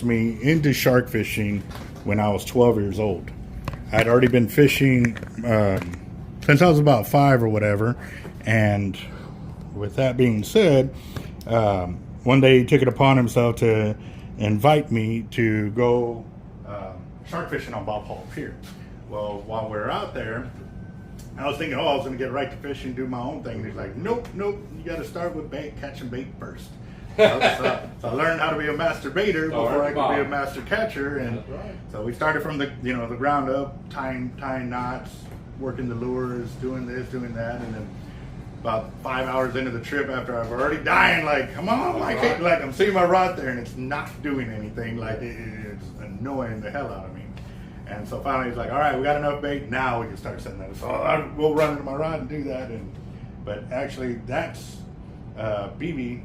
me into shark fishing when I was 12 years old. I'd already been fishing since I was about 5 or whatever, and with that being said, one day he took it upon himself to invite me to go shark fishing on Bob Hall Pier. Well, while we were out there, I was thinking, oh, I was going to get right to fishing, do my own thing. And he's like, nope, you got to start with bait, catching bait first. So I learned how to be a master baiter before I could be a master catcher, and so we started from the the ground up, tying knots, working the lures, doing this, doing that, and then about 5 hours into the trip, after I was already dying, like, come on, like I'm seeing my rod there and it's not doing anything, like it's annoying the hell out of me. And so finally he's like, all right, we got enough bait, now we can start setting that. So we'll run into my rod and do that, but actually that's BB.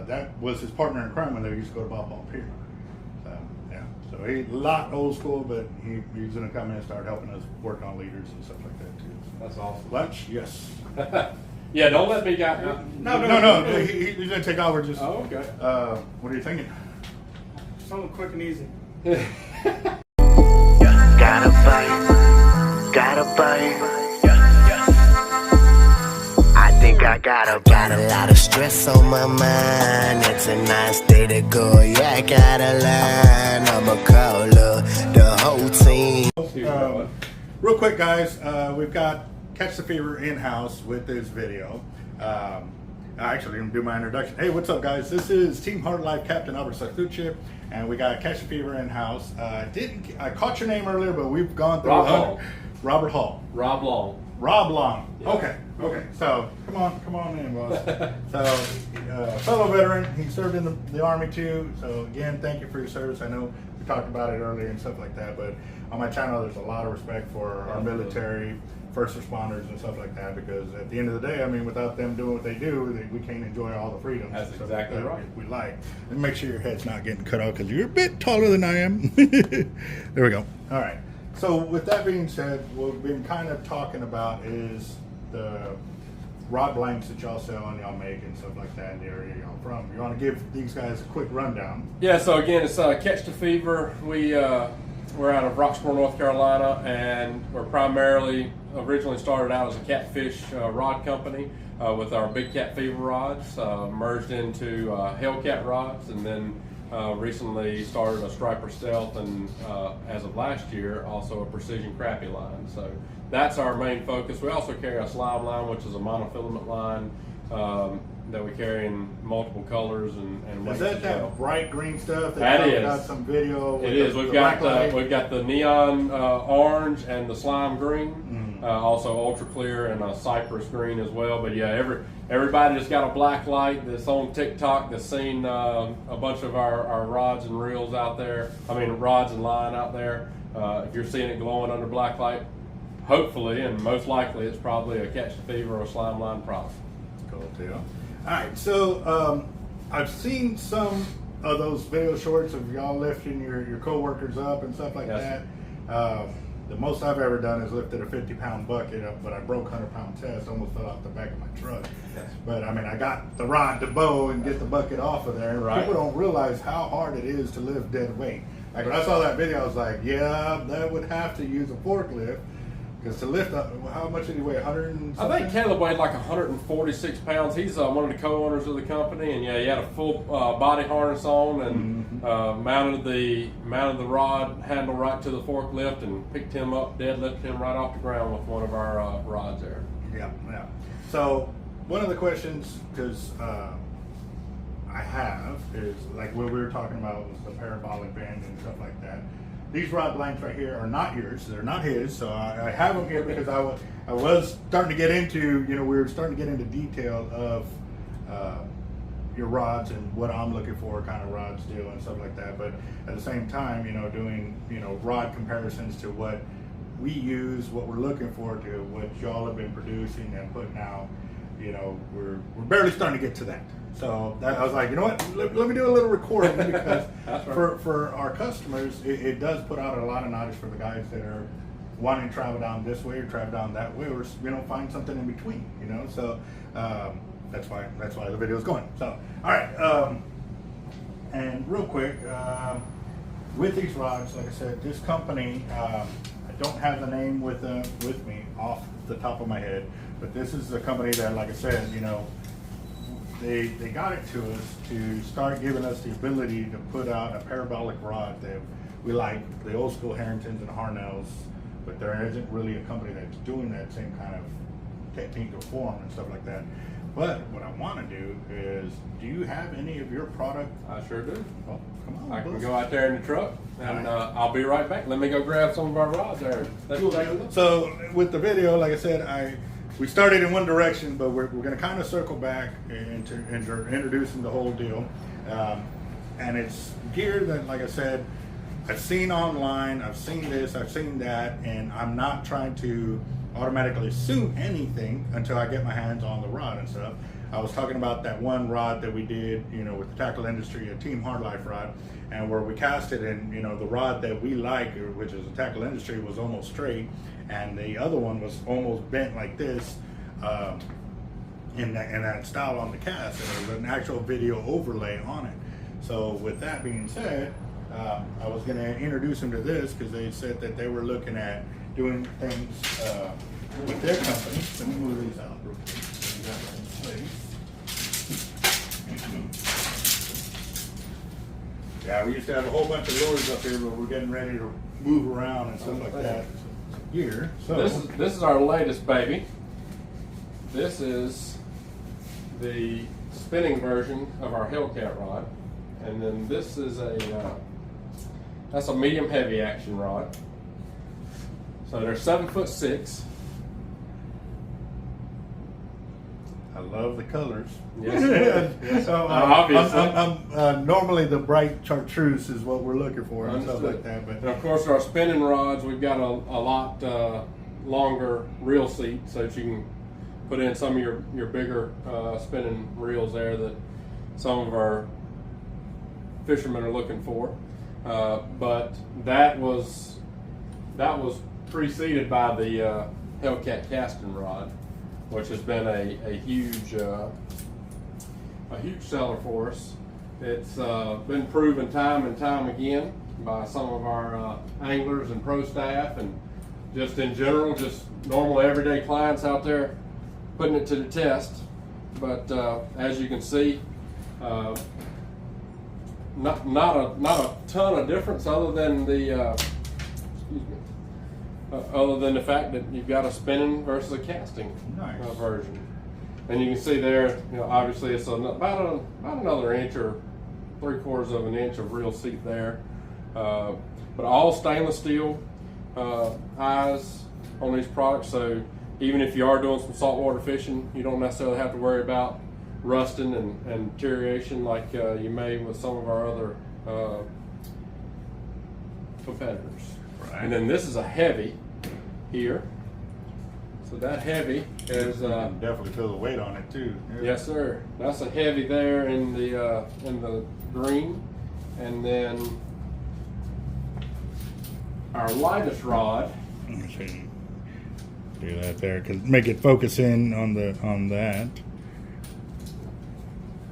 That was his partner in crime when they used to go to Bob Hall Pier. So yeah, so he's a lot old school, but he's gonna come in and start helping us work on leaders and stuff like that too. So. That's awesome. Lunch, yes. Yeah, don't let me get. No. He's gonna take over. Just. Oh, okay. What are you thinking? Something quick and easy. Gotta bite. I think I got a lot of stress on my mind. It's a nice day to go. Yeah, I got a line. I'ma call the whole team. Real quick, guys, we've got Catch the Fever in-house with this video. I actually didn't do my introduction. Hey, what's up, guys? This is Team Hard Life Captain Alberto Zertuche, and we got Catch the Fever in-house. I caught your name earlier, but we've gone through Robert Hall. Rob Long. Rob Long. Yeah. Okay. So come on in, boss. So fellow veteran, he served in the Army too. So again, thank you for your service. I know we talked about it earlier and stuff like that, but on my channel, there's a lot of respect for our military, first responders, and stuff like that. Because at the end of the day, I mean, without them doing what they do, we can't enjoy all the freedoms. That's exactly right. We like. And make sure your head's not getting cut off because you're a bit taller than I am. There we go. All right. So with that being said, what we've been kind of talking about is the rod blanks that y'all sell and y'all make and stuff like that in the area y'all from. You want to give these guys a quick rundown? Yeah, so again, it's Catch the Fever. We're out of Roxboro, North Carolina, and we're primarily originally started out as a catfish rod company with our big Cat Fever rods, merged into HELLCAT rods, and then recently started a Striper Stealth, and as of last year, also a precision crappie line. So that's our main focus. We also carry a slime line, which is a monofilament line that we carry in multiple colors and is that bright green stuff? That is. Got some video. It is. We've got the neon orange and the slime green, also ultra clear and a cypress green as well. But yeah, everybody that's got a black light that's on TikTok that's seen a bunch of our rods and reels out there. I mean, rods and line out there. If you're seeing it glowing under black light, hopefully and most likely it's probably a Catch the Fever or a slime line product. Cool deal. All right, so I've seen some of those video shorts of y'all lifting your co-workers up and stuff like that. The most I've ever done is lifted a 50-pound bucket up, but I broke 100-pound test, almost fell off the back of my truck. Yes. But I mean, I got the rod to bow and get the bucket off of there. Right. People don't realize how hard it is to lift dead weight. Like when I saw that video, I was like, yeah, that would have to use a forklift. Because to lift up, how much did he weigh? 100 and something? I think Caleb weighed like 146 pounds. He's one of the co-owners of the company, and yeah, he had a full body harness on and mounted the rod handle right to the forklift and picked him up, deadlifted him right off the ground with one of our rods there. Yeah. So one of the questions, because I have, is like what we were talking about was the parabolic band and stuff like that. These rod blanks right here are not yours. They're not his. So I have them here because I was starting to get into, we were starting to get into detail of your rods and what I'm looking for, kind of rods do and stuff like that. But at the same time, doing, rod comparisons to what we use, what we're looking for to what y'all have been producing and putting out, we're barely starting to get to that. So I was like, you know what? Let me do a little recording because for our customers, it does put out a lot of knowledge for the guys that are wanting to travel down this way or travel down that way, or find something in between. So that's why the video is going. So all right, and real quick, with these rods, like I said, this company, I don't have the name with me off the top of my head, but this is the company that, like I said, you know, they got it to us to start giving us the ability to put out a parabolic rod that we like, the old school Harringtons and Hernandez, but there isn't really a company that's doing that same kind of technique or form and stuff like that. But what I want to do is, do you have any of your product? I sure do. Oh, come on, I can Buzz. go out there in the truck, and I'll be right back. Let me go grab some of our rods there. So with the video, like I said, we started in one direction, but we're going to kind of circle back into introducing the whole deal. And it's gear that, like I said, I've seen online, I've seen this, I've seen that, and I'm not trying to automatically assume anything until I get my hands on the rod and stuff. I was talking about that one rod that we did, you know, with the tackle industry, a Team Hard Life rod, and where we cast it, and you know, the rod that we like, which is a tackle industry, was almost straight, and the other one was almost bent like this, in that style on the cast, and there was an actual video overlay on it. So with that being said, I was going to introduce them to this because they said that they were looking at doing things with their company. Let me move these out real quick. Yeah, we used to have a whole bunch of lures up here, but we're getting ready to move around and stuff like that here. So this is our latest baby. This is the spinning version of our HELLCAT rod, and then this is that's a medium heavy action rod. So they're 7'6". I love the colors. Yes, sir. Yes. So Obviously. Normally the bright chartreuse is what we're looking for and stuff Understood. like that. But And of course, our spinning rods, we've got a lot longer reel seat, so that you can put in some of your bigger spinning reels there that some of our fishermen are looking for. But that was preceded by the HELLCAT casting rod, which has been a huge seller for us. It's been proven time and time again by some of our anglers and pro staff, and just in general, just normal everyday clients out there putting it to the test. But as you can see, not a ton of difference other than the other than the fact that you've got a spinning versus a casting version. And you can see there, you know, obviously it's about another inch or 3/4 of an inch of reel seat there. But all stainless steel eyes on these products, so even if you are doing some saltwater fishing, you don't necessarily have to worry about rusting and deterioration like you may with some of our other competitors. Right. And then this is a heavy here. So that heavy is you can definitely feel the weight on it too. Yeah. Yes, sir. That's a heavy there in the green, and then our lightest rod. Let me see. Do that there, cause make it focus in on that.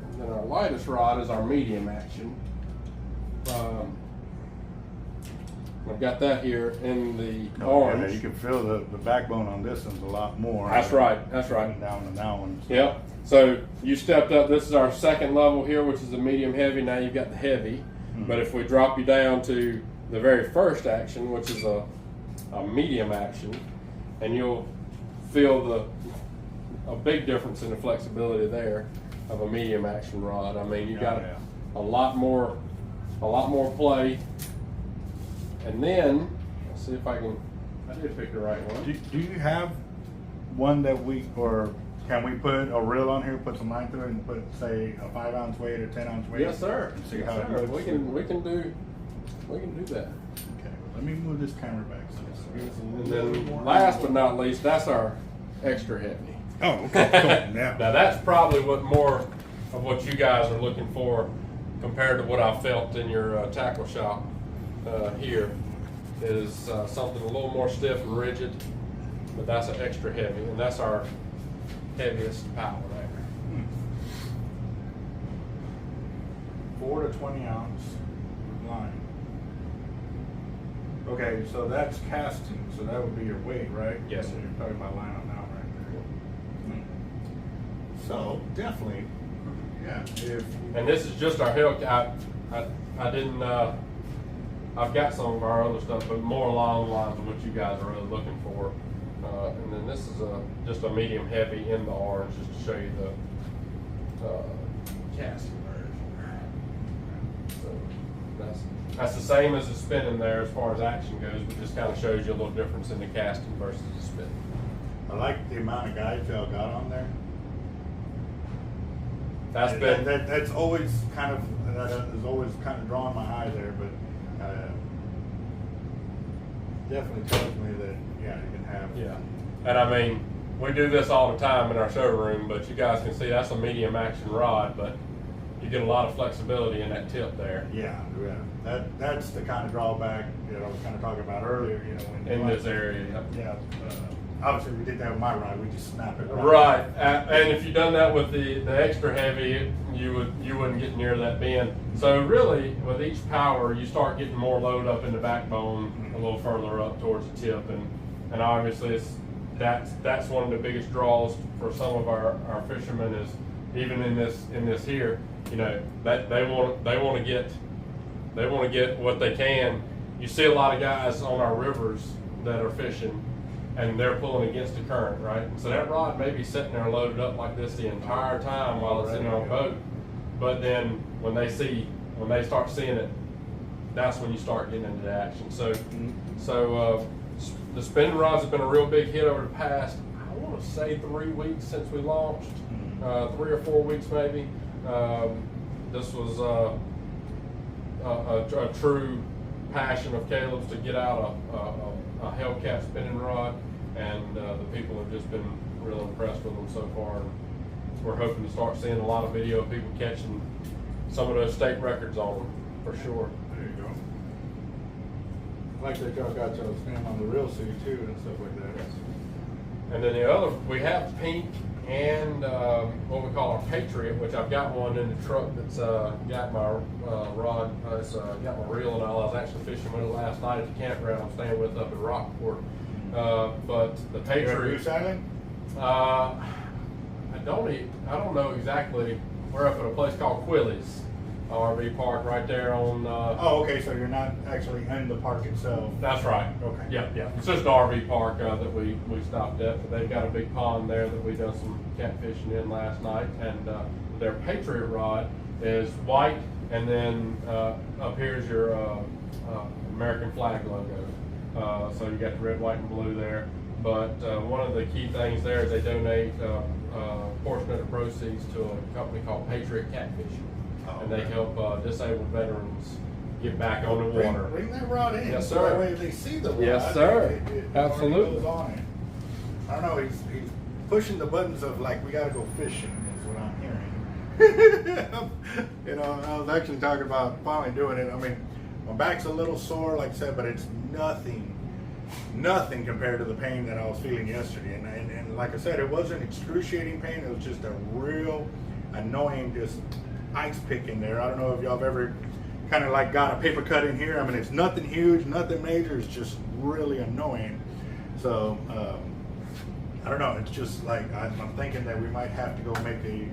And then our lightest rod is our medium action. I've got that here in the orange. Yeah, you can feel the backbone on this one's a lot more. That's right. That's right. Down on that one. Yep. So you stepped up. This is our second level here, which is the medium heavy. Now you've got the heavy. Mm-hmm. But if we drop you down to the very first action, which is a medium action, and you'll feel a big difference in the flexibility there of a medium action rod. I mean, you got a lot more play. And then let's see if I did pick the right one. Do you have one that can we put a reel on here, put some line through it, and put, say, a 5-ounce weight or 10-ounce weight? Yes, sir. And see yes, how sir. it looks. We can do that. Okay, well, let me move this camera back. And then last but not least, that's our extra heavy. Oh, okay, cool. Yeah. Now that's probably more of what you guys are looking for compared to what I felt in your tackle shop here is something a little more stiff and rigid, but that's an extra heavy, and that's our heaviest power there. 4 to 20 ounce line. Okay, so that's casting, so that would be your weight, right? Yes, So sir. you're talking about line on now right there. So definitely, yeah. If And this is just our HELLCAT. I didn't. I've got some of our other stuff, but more along the lines of what you guys are really looking for. And then this is just a medium heavy in the orange, just to show you the casting version. So that's the same as the spinning there as far as action goes, but just kind of shows you a little difference in the casting versus the spinning. I like the amount of guides y'all got on there. That's been That's always kind of drawing my eye there, but definitely tells me that yeah, you can have. yeah. And I mean, we do this all the time in our showroom, but you guys can see that's a medium action rod, but you get a lot of flexibility in that tip there. Yeah, that's the kind of drawback that I was kind of talking about earlier. You know, when In this area. Yep. Yeah. Obviously, we did that with my rod. We just snap it. Right, and if you done that with the extra heavy, you wouldn't get near that bend. So really, with each power, you start getting more load up in the backbone a little further up towards the tip, and obviously that's one of the biggest draws for some of our fishermen is even in this here, you know, that they want to get what they can. You see a lot of guys on our rivers that are fishing, and they're pulling against the current, right? So that rod may be sitting there loaded up like this the entire time while it's in our boat. But then when they start seeing it, that's when you start getting into the action. So the spinning rods have been a real big hit over the past, I want to say 3 weeks since we launched, 3 or 4 weeks maybe. This was a true passion of Caleb's to get out a HELLCAT spinning rod, and the people have just been real impressed with them so far. And we're hoping to start seeing a lot of video of people catching some of those state records on them for sure. There you go. I like that y'all got y'all stand on the reel seat too and stuff like that. And then the other, we have pink and what we call our Patriot, which I've got one in the truck that's got my rod, it's got my reel and all. I was actually fishing with it last night at the campground I'm staying with up in Rockport. But the Patriot, Goose Island? I don't know exactly. We're up at a place called Quilly's RV park right there on. Oh, okay. So you're not actually in the park itself. That's right. Okay. Yeah. It's just an RV park that we stopped at, but they've got a big pond there that we done some catfishing in last night, and their Patriot rod is white, and then up here is your American flag logo. So you got the red, white, and blue there. But one of the key things there is they donate a portion of the proceeds to a company called Patriot Catfishing. Oh, And they help disabled veterans get back on the water. Bring that rod in. Yes, so sir. that way they see the rod. Yes, sir. It Absolutely. goes on it. I don't know. He's pushing the buttons of like we got to go fishing is what I'm hearing. You know, I was actually talking about finally doing it. I mean, my back's a little sore, like I said, but it's nothing compared to the pain that I was feeling yesterday. And like I said, it wasn't excruciating pain. It was just a real annoying, just ice pick in there. I don't know if y'all have ever kind of like got a paper cut in here. I mean, it's nothing huge, nothing major. It's just really annoying. So I don't know. It's just like I'm thinking that we might have to go make a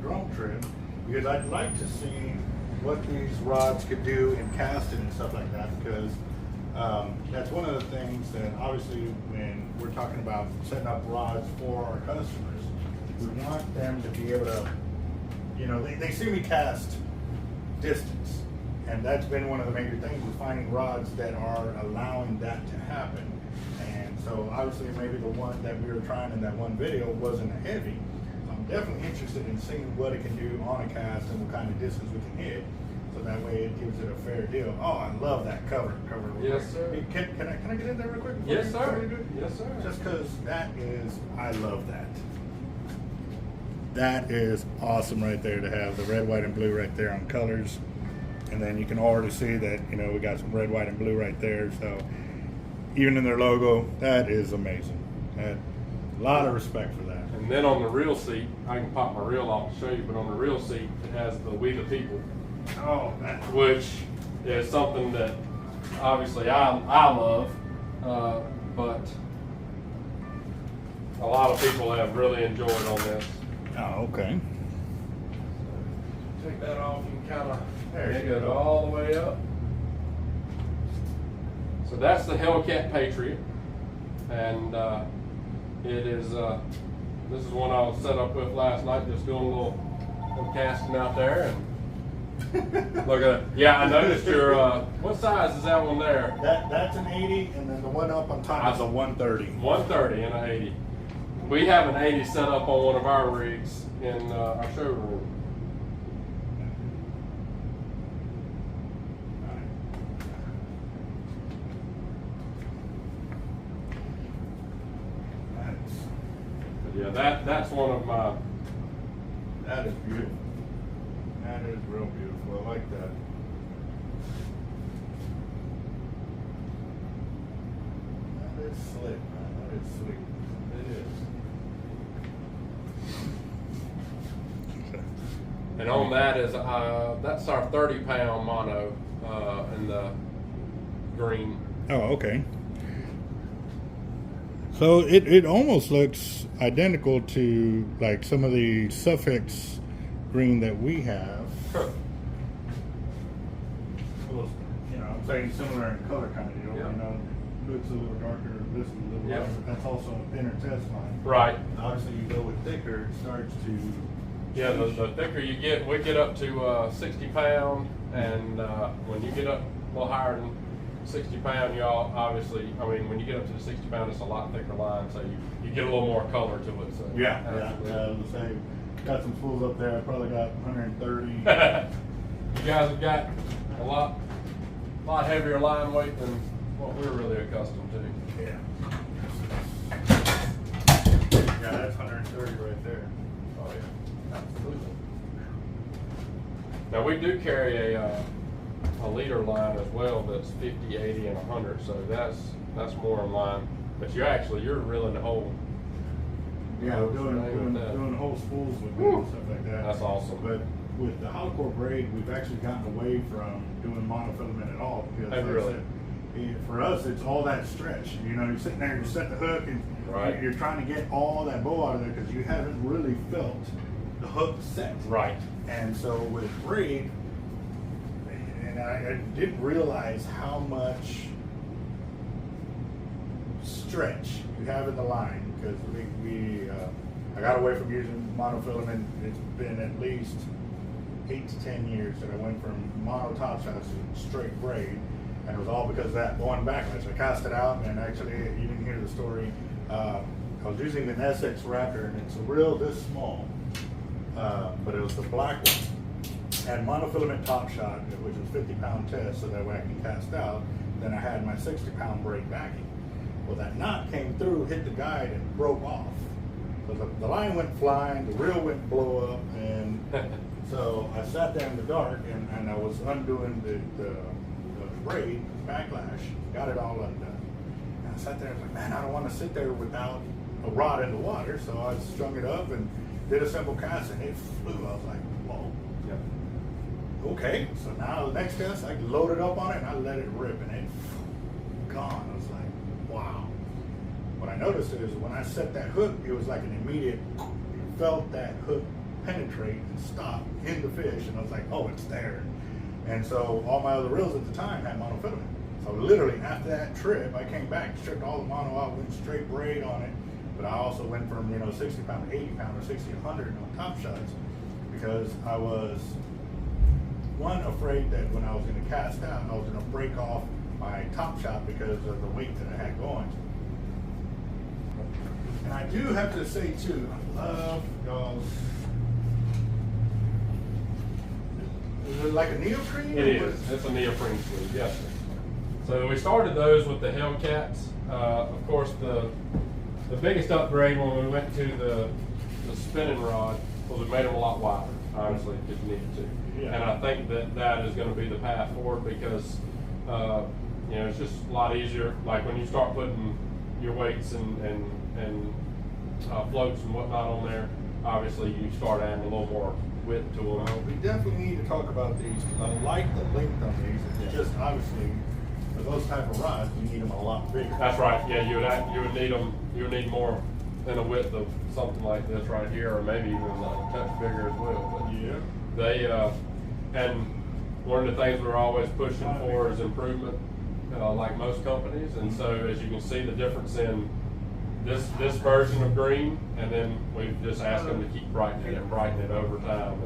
drone trip, because I'd like to see what these rods could do in casting and stuff like that, because that's one of the things that obviously when we're talking about setting up rods for our customers, we want them to be able to, you know, they see me cast distance, and that's been one of the major things, is finding rods that are allowing that to happen. And so obviously maybe the one that we were trying in that one video wasn't a heavy. I'm definitely interested in seeing what it can do on a cast and what kind of distance we can hit, so that way it gives it a fair deal. Oh, I love that cover. Yes, sir. Can I get in there real quick? Yes, sir. Yes, sir. Just because I love that. That is awesome right there to have the red, white, and blue right there on colors. And then you can already see that, you know, we got some red, white, and blue right there. So even in their logo, that is amazing. A lot of respect for that. And then on the reel seat, I can pop my reel off to show you, but on the reel seat, it has the We the People, Oh, that. which is something that obviously I love, but a lot of people have really enjoyed on this. Oh, okay. Take that off and kind of, There it you goes go. all the way up. So that's the HELLCAT Patriot, and it is. This is one I was set up with last night, just doing a little casting out there, and look at it. Yeah, I noticed your. What size is that one there? That's an 80, and then the one up on top is a 130. 130 and an 80. We have an 80 set up on one of our rigs in our showroom. Yeah, that's one of my. That is beautiful. That is real beautiful. I like that. That is slick, man. That is sweet. It is. And on that is that's our 30-pound mono in the green. Oh, okay. So it almost looks identical to like some of the suffix green that we have. Huh. Well, you know, I'm saying similar in color kind of deal. Yeah. You know, looks a little darker, this is a little Yeah. lighter. That's also a thinner test line. Right. Obviously, you go with thicker, it starts to. Yeah, the thicker you get, we get up to 60 pound, and when you get up a little higher than 60 pound, y'all obviously, I mean, when you get up to the 60 pound, it's a lot thicker line, so you get a little more color to it. So Yeah, absolutely. I was gonna say, got some spools up there. I probably got 130. You guys have got a lot heavier line weight than what we're really accustomed to. Yeah. Yeah, that's 130 right there. Oh yeah, absolutely. Now we do carry a leader line as well that's 50, 80, and 100, so that's more in line. But you're reeling the whole. Yeah, What's doing the name of that? doing whole spools with it Woo. and stuff like that. That's awesome. But with the hollow core braid, we've actually gotten away from doing monofilament at all because Oh, like I really? said, for us, it's all that stretch. You know, you're sitting there, you set the hook, and Right. you're trying to get all that bow out of there because you haven't really felt the hook set. Right. And so with braid, and I didn't realize how much stretch you have in the line because I got away from using monofilament. It's been at least 8 to 10 years that I went from mono top shots to straight braid, and it was all because of that going backwards. I cast it out, and actually, you didn't hear the story. I was using an SX Raptor, and it's a reel this small, but it was the black one. And monofilament top shot, which was 50-pound test, so that way I can cast out. Then I had my 60-pound braid backing. Well, that knot came through, hit the guide, and broke off. So the line went flying, the reel went blow up, and so I sat there in the dark, and I was undoing the braid backlash, got it all undone. And I sat there and was like, man, I don't want to sit there without a rod in the water, so I strung it up and did a simple cast, and it flew. I was like, whoa. Okay, so now the next test, I loaded up on it and I let it rip, and it gone. I was like, wow. What I noticed is when I set that hook, it was like an immediate, you felt that hook penetrate and stop in the fish, and I was like, oh, it's there. And so all my other reels at the time had monofilament. So literally after that trip, I came back, stripped all the mono out, went straight braid on it, but I also went from 60 pound to 80 pound or 60 to 100 on top shots because I was afraid that when I was going to cast out, I was going to break off my top shot because of the weight that I had going. And I do have to say too, I love y'all's. Is it like a neoprene? It is. It's a neoprene sleeve, yes. So we started those with the HELLCATs. Of course, the biggest upgrade when we went to the spinning rod was we made them a lot wider, obviously, because you needed to. Yeah. And I think that is going to be the path forward because it's just a lot easier. Like when you start putting your weights and floats and whatnot on there, obviously you start adding a little more width to them. We definitely need to talk about these because I like the length on these. It's just obviously, for those type of rods, you need them a lot bigger. That's right. Yeah, you would need them. You would need more than a width of something like this right here, or maybe even a touch bigger as well. But Yeah. they and one of the things we're always pushing for is improvement, like most companies. And so as you can see, the difference in this version of green, and then we've just asked them to keep brightening it over time.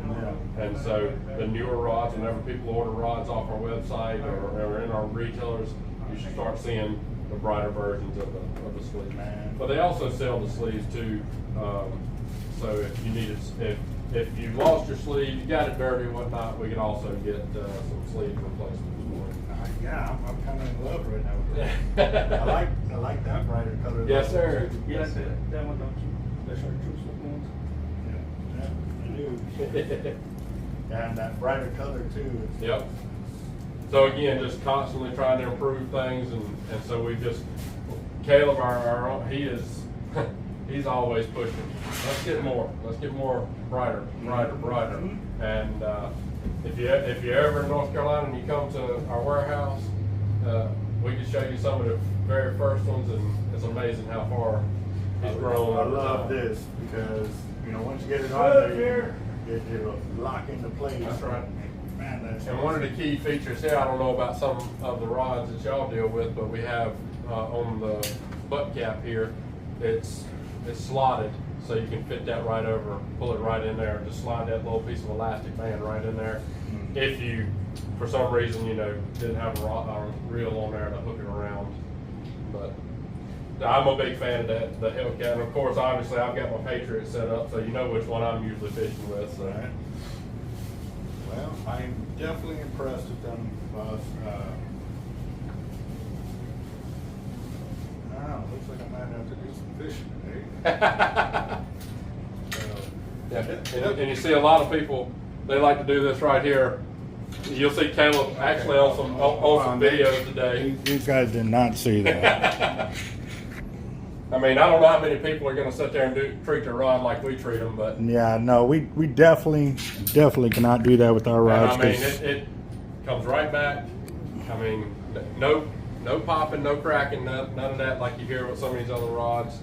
And so the newer rods, whenever people order rods off our website or in our retailers, you should start seeing the brighter versions of the sleeve. But they also sell the sleeves too. So if you need it, if you lost your sleeve, you got it dirty or whatnot, we can also get some sleeve replacements for you. Yeah, I'm kind of in love right now with that. I like that brighter color. Yes, sir. Yes, that one, don't you? The chartreuse ones. Yeah, I do. And that brighter color too. Yep. So again, just constantly trying to improve things, and so we just, Caleb, he's always pushing. Let's get more brighter. And if you're ever in North Carolina and you come to our warehouse, we can show you some of the very first ones, and it's amazing how far he's grown. I love this because, you know, once you get it on there, it'll lock into place. That's right. Man, that's And one of the key features here, I don't know about some of the rods that y'all deal with, but we have on the butt cap here, it's slotted, so you can fit that right over, pull it right in there, just slide that little piece of elastic band right in there. If you, for some reason, didn't have a reel on there to hook it around. But I'm a big fan of the HELLCAT, and of course, obviously, I've got my Patriot set up, so you know which one I'm usually fishing with. So. Right. Well, I'm definitely impressed with them, boss. Looks like I might have to do some fishing today. Yeah, and you see a lot of people, they like to do this right here. You'll see Caleb actually on some videos today. These guys did not see that. I mean, I don't know how many people are going to sit there and treat their rod like we treat them, but Yeah, no, we definitely cannot do that with our rods. I mean, it comes right back. I mean, no popping, no cracking, none of that like you hear with some of these other rods.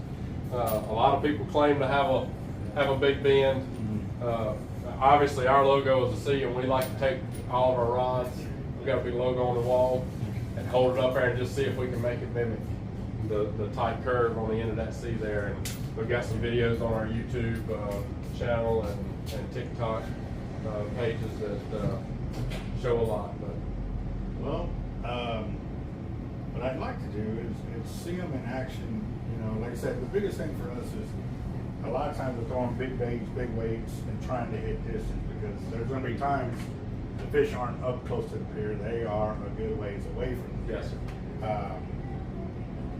A lot of people claim to have a big bend. Obviously, our logo is a C, and we like to take all of our rods. We've got a big logo on the wall and hold it up there and just see if we can make it mimic the tight curve on the end of that C there. And we've got some videos on our YouTube channel and TikTok pages that show a lot. But Well, what I'd like to do is see them in action. You know, like I said, the biggest thing for us is a lot of times we're throwing big baits, big weights, and trying to hit distance, because there's going to be times the fish aren't up close to the pier; they are a good ways away from the pier. yes,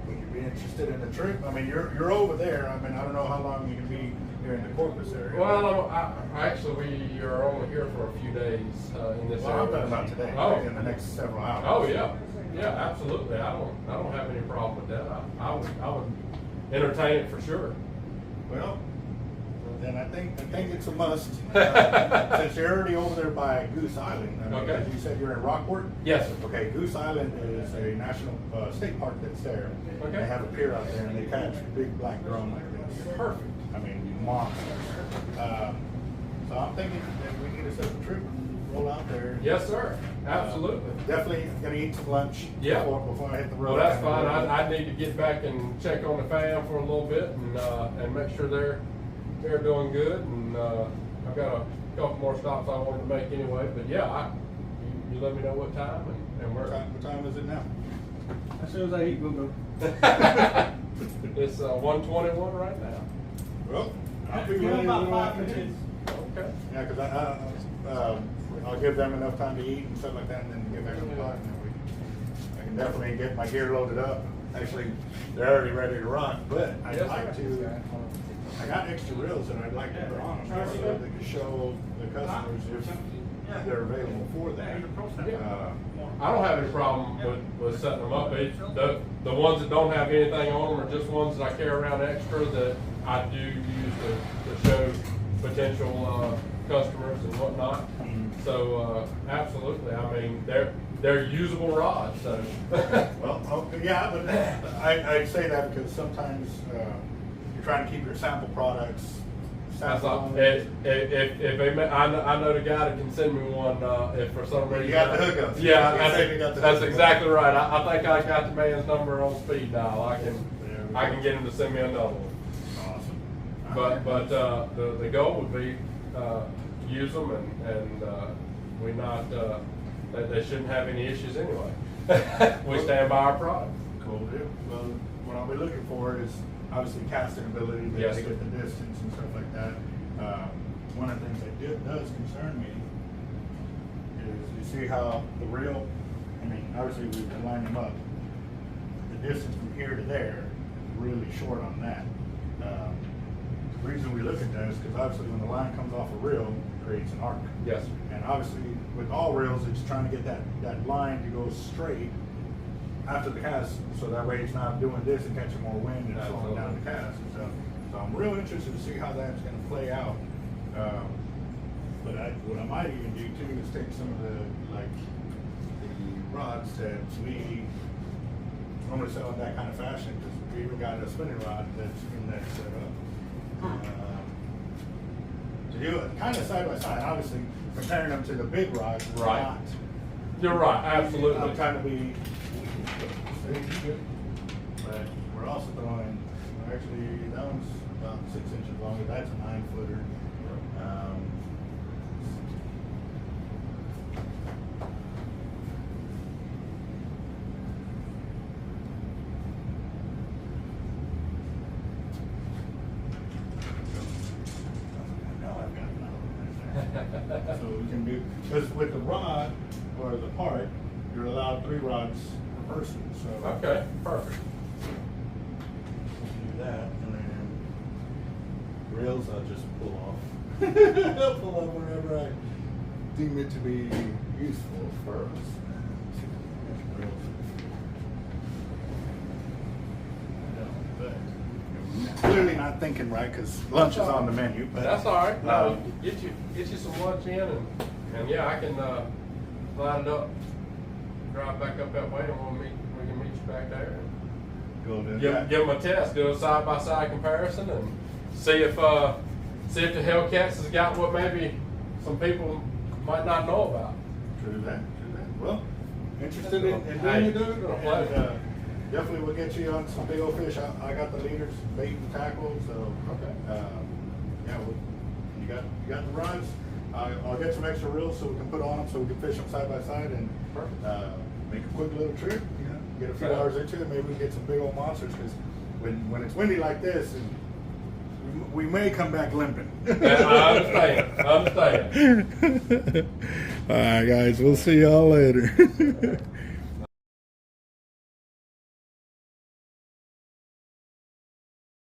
Would you be interested in the trip? I mean, you're over there. I mean, I don't know how long you can be here in the Corpus area. well, we are only here for a few days in this Well, I'm area. talking about today. Oh. In the next several hours. Oh yeah, absolutely. I don't have any problem with that. I would entertain it for sure. Well, then I think it's a must. Since you're already over there by Goose Island. I mean, Okay. as you said, you're in Rockport. Yes, sir. Okay, Goose Island is a national state park that's there. Okay. They have a pier out there, and they catch big black drum like this. Perfect. I mean, monsters. So I'm thinking that we need to set a trip and roll out there. Yes, sir. Absolutely. Definitely gonna eat some lunch. Yeah. Before I hit the road. Well, that's fine. I need to get back and check on the fam for a little bit and make sure they're doing good. And I've got a couple more stops I wanted to make anyway. But yeah, you let me know what time and where. What time is it now? As soon as I eat, we'll go. It's 1:21 right now. Well, I'll be Give ready them a about little 5 after this. minutes. Okay. Yeah, because I'll give them enough time to eat and stuff like that, and then get back on the clock. And then I can definitely get my gear loaded up. Actually, they're already ready to rock, but I'd Yes, like sir. to. I got extra reels that I'd like to put on them so that they can show the customers if they're available for that. I don't have any problem with setting them up. The ones that don't have anything on them are just ones that I carry around extra that I do use to show potential customers and whatnot. So absolutely, I mean they're usable rods. So. Well, yeah, but I say that because sometimes you're trying to keep your sample products. That's all. If they, I know the guy that can send me one. If for some reason you got the hookups. Yeah, That's that's exactly right. I think I got the man's number on speed dial. I can get him to send me another one. Awesome. But the goal would be use them and we not they shouldn't have any issues anyway. We stand by our product. Cool deal. Well, what I'll be looking for is obviously casting ability to Yes, get sir. the distance and stuff like that. One of the things that does concern me is you see how the reel, I mean, obviously we can line them up. The distance from here to there is really short on that. The reason we look at that is because obviously when the line comes off a reel, it creates an arc. Yes. And obviously with all reels, it's trying to get that line to go straight after the cast, so that way it's not doing this and catching more wind and slowing down the cast and stuff. So I'm real interested to see how that's going to play out. But what I might even do too is take some of the rods that we normally sell in that kind of fashion, because we even got a spinning rod that's in that setup. To do it kind of side by side, obviously comparing them to the big rods. is Right. not- You're right. Absolutely. I'm trying to be. But we're also throwing. Actually, that one's about 6 inches longer. That's a 9-footer. So we can do, because with the rod or the part, you're allowed 3 rods per person. So Okay. Perfect. we can do that, and then rails I'll just pull off. I'll pull off wherever I deem it to be useful for us. Clearly not thinking right because lunch is on the menu. But That's all right. No, get you some lunch in, and yeah, I can line it up, drive back up that way, and we can meet you back there. go to Give them a test, do a side by side comparison, and see if the HELLCATs has got what maybe some people might not know about. True that. Well, interested in Hey, doing it, dude. been a And, pleasure. definitely will get you on some big old fish. I got the leaders, bait and tackle. So Okay. yeah, you got the rods. I'll get some extra reels so we can put on them so we can fish them side by side and make a quick little trip. You know, get a few Okay. hours into it. Maybe we can get some big old monsters because when it's windy like this, and we may come back limping. I understand. All right, guys. We'll see y'all later.